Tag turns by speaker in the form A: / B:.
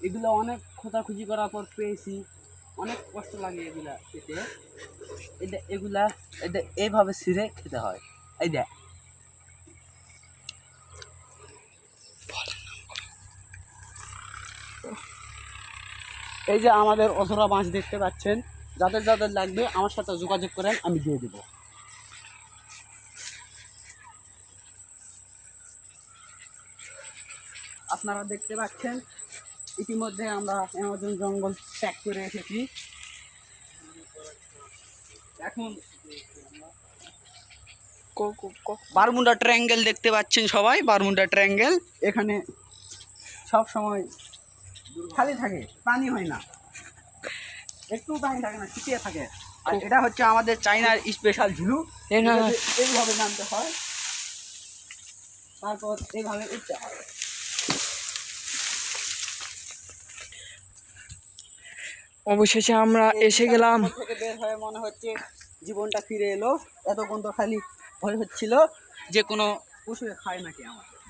A: এগুলো অনেক খোঁজাখুঁজি করার পর পেয়েছি, অনেক কষ্ট লাগে এগুলা খেতে। এগুলা এইভাবে ছিঁড়ে খেতে হয়। এই দেখ, এই যে আমাদের অধরা মাছ দেখতে পাচ্ছেন, যাদের যাদের লাগবে আমার সাথে যোগাযোগ করেন, আমি দিয়ে দেব। আপনারা দেখতে পাচ্ছেন ইতিমধ্যে আমরা অ্যামাজন জঙ্গল ত্যাগ করে এসেছি। এখন বারমুডা ট্রায়াঙ্গেল দেখতে পাচ্ছেন সবাই, বারমুডা ট্রায়াঙ্গেল। এখানে সব সময় খালি থাকে, পানি হয় না, একটু পানি থাকে না, শুকিয়ে থাকে। আর এটা হচ্ছে আমাদের চাইনার স্পেশাল ঝুলু। এইভাবে নামতে হয়, তারপর এইভাবে উঠতে হয়।
B: অবশেষে আমরা এসে গেলাম।
A: থেকে বের হয়ে মনে হচ্ছে জীবনটা ফিরে এলো। এতক্ষণ তো খালি ভয় হচ্ছিল যে কোনো পশু খায় নাকি আমাদের।